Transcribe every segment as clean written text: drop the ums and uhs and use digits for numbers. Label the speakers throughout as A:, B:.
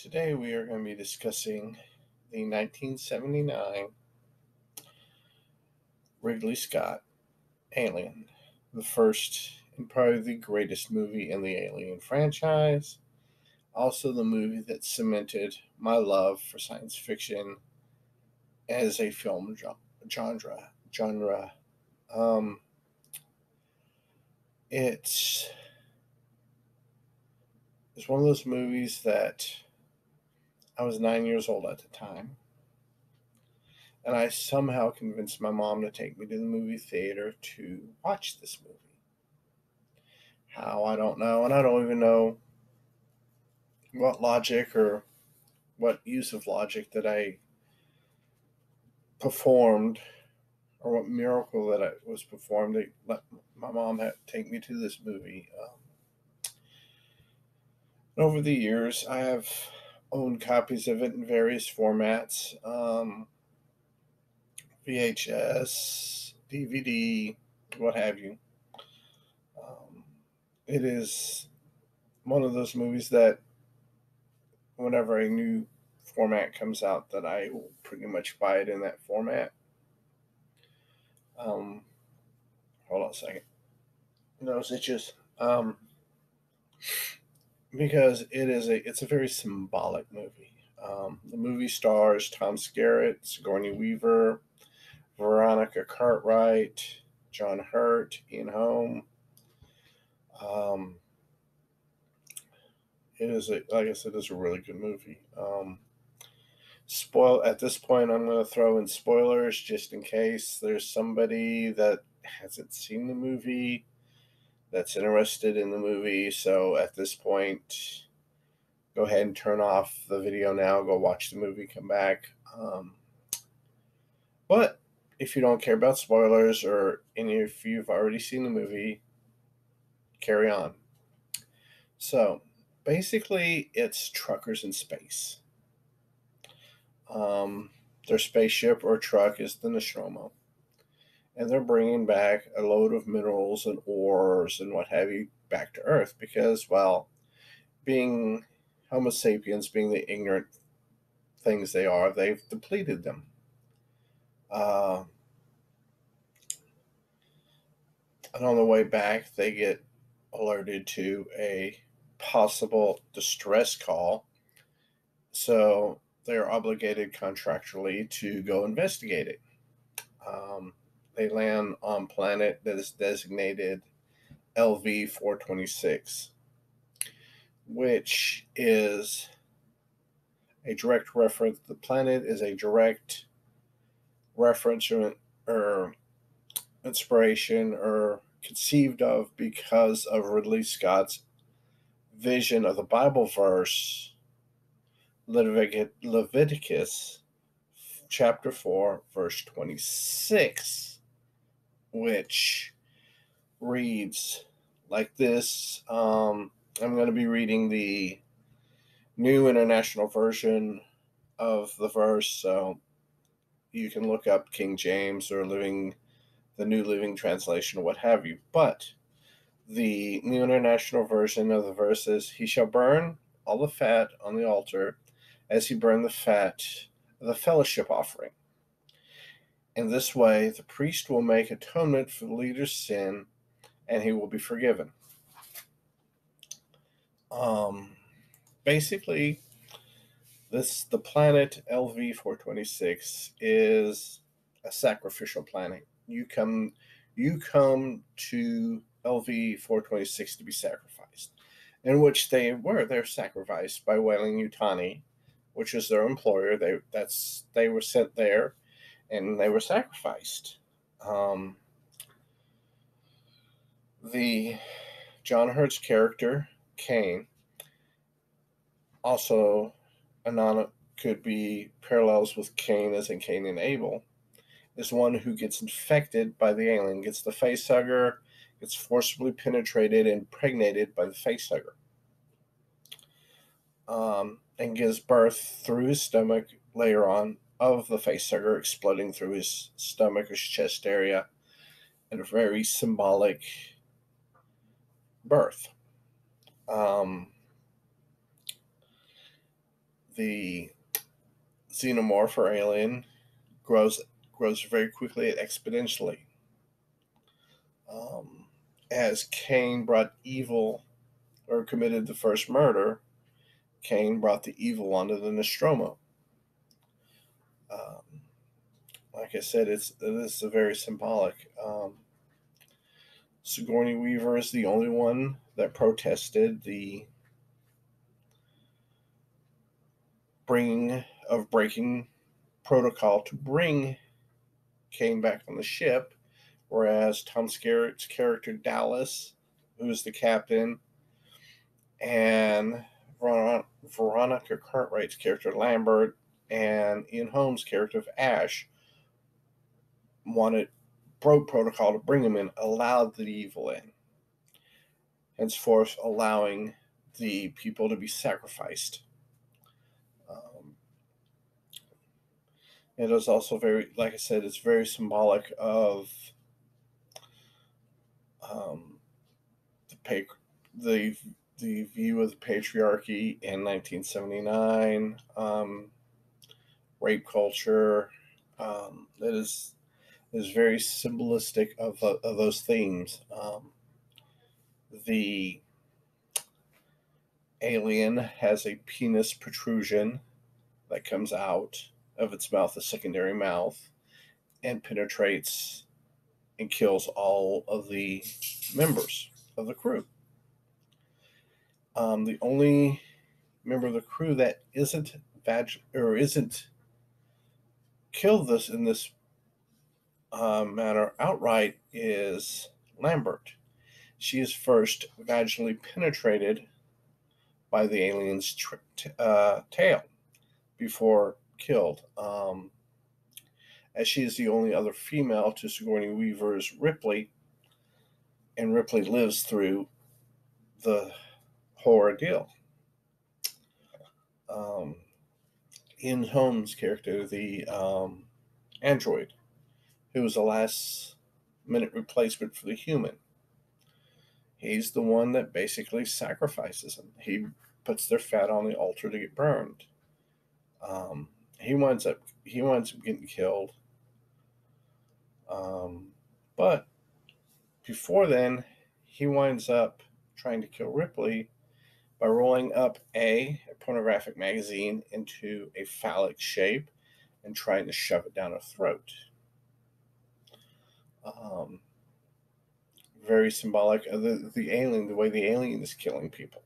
A: Today we are going to be discussing the 1979 Ridley Scott Alien, the first and probably the greatest movie in the Alien franchise. Also, the movie that cemented my love for science fiction as a film genre. Um, it's it's one of those movies that I was 9 years old at the time, and I somehow convinced my mom to take me to the movie theater to watch this movie. How, I don't know, and I don't even know what logic or what use of logic that I performed or what miracle that I was performed to let my mom take me to this movie. Over the years, I have owned copies of it in various formats, VHS, DVD, what have you. Um, it is one of those movies that whenever a new format comes out, that I will pretty much buy it in that format. Um, Hold on a second. Nose itches. Because it's a very symbolic movie. The movie stars Tom Skerritt, Sigourney Weaver, Veronica Cartwright, John Hurt, Ian Holm. Um, like I said, it's a really good movie. Spoil At this point, I'm going to throw in spoilers just in case there's somebody that hasn't seen the movie that's interested in the movie. So at this point, go ahead and turn off the video now. Go watch the movie. Come back. But if you don't care about spoilers, or any if you've already seen the movie, carry on. So basically, it's truckers in space. Their spaceship or truck is the Nostromo, and they're bringing back a load of minerals and ores and what have you back to Earth because, well, being Homo sapiens, being the ignorant things they are, they've depleted them. And on the way back, they get alerted to a possible distress call. So they're obligated contractually to go investigate it. Um, they land on planet that is designated LV 426, which is a direct reference. The planet is a direct reference or inspiration or conceived of because of Ridley Scott's vision of the Bible verse Leviticus chapter 4 verse 26, which reads like this. I'm going to be reading the New International Version of the verse, so you can look up King James or the New Living Translation or what have you. But the New International Version of the verse is, "He shall burn all the fat on the altar as he burned the fat of the fellowship offering. In this way, the priest will make atonement for the leader's sin, and he will be forgiven." Um, Basically, the planet LV 426 is a sacrificial planet. You come to LV 426 to be sacrificed, in which they're sacrificed by Weyland-Yutani, which is their employer. They were sent there, and they were sacrificed. The John Hurt's character Cain, also could be parallels with Cain as in Cain and Abel, is one who gets infected by the alien, gets the facehugger, gets forcibly penetrated and impregnated by the facehugger, and gives birth through his stomach later on of the facehugger exploding through his stomach or his chest area in a very symbolic birth. Um, the xenomorph or alien grows very quickly and exponentially. As Cain brought evil or committed the first murder, Cain brought the evil onto the Nostromo. Like I said, this is very symbolic. Sigourney Weaver is the only one that protested the breaking protocol to bring Cain back on the ship, whereas Tom Skerritt's character Dallas, who's the captain, and Veronica Cartwright's character Lambert, and Ian Holmes' character of Ash broke protocol to bring him in, allowed the evil in, henceforth allowing the people to be sacrificed. It is also very, like I said, it's very symbolic of the view of the patriarchy in 1979, rape culture. It is very symbolistic of those themes. The alien has a penis protrusion that comes out of its mouth, a secondary mouth, and penetrates and kills all of the members of the crew. The only member of the crew that isn't killed in this manner outright is Lambert. She is first vaginally penetrated by the alien's tail before killed, as she is the only other female to Sigourney Weaver's Ripley, and Ripley lives through the whole ordeal. Ian Holmes' character, the android, who was a last-minute replacement for the human, he's the one that basically sacrifices them. He puts their fat on the altar to get burned. He winds up getting killed. But before then, he winds up trying to kill Ripley by rolling up a pornographic magazine into a phallic shape and trying to shove it down her throat. Very symbolic of the alien, the way the alien is killing people.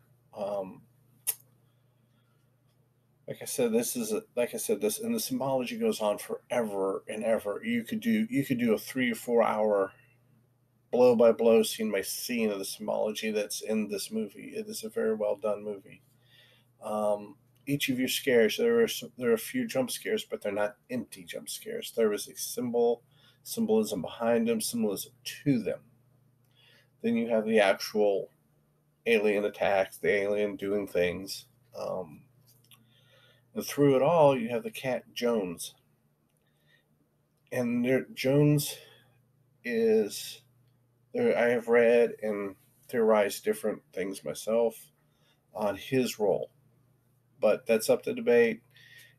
A: Like I said, this, and the symbology goes on forever and ever. You could do a 3 or 4 hour blow by blow, scene by scene of the symbology that's in this movie. It is a very well done movie. Each of your scares, there are a few jump scares, but they're not empty jump scares. There is a symbolism behind them, symbolism to them. Then you have the actual alien attacks, the alien doing things. And through it all, you have the cat Jones. And Jones is, I have read and theorized different things myself on his role, but that's up to debate.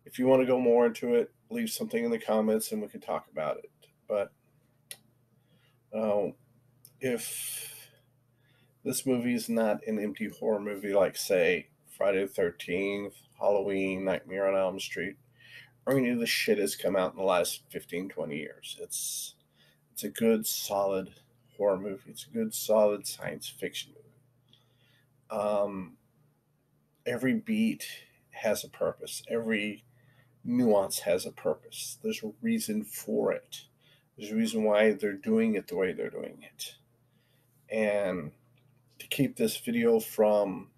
A: If you want to go more into it, leave something in the comments and we can talk about it. But if this movie is not an empty horror movie like, say, Friday the 13th, Halloween, Nightmare on Elm Street, or any of the shit has come out in the last 15, 20 years. It's a good, solid horror movie. It's a good, solid science fiction movie. Every beat has a purpose. Every nuance has a purpose. There's a reason for it. There's a reason why they're doing it the way they're doing it. And to keep this video from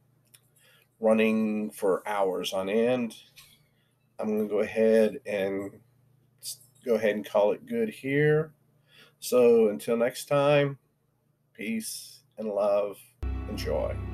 A: running for hours on end, I'm going to go ahead and call it good here. So until next time, peace and love and joy.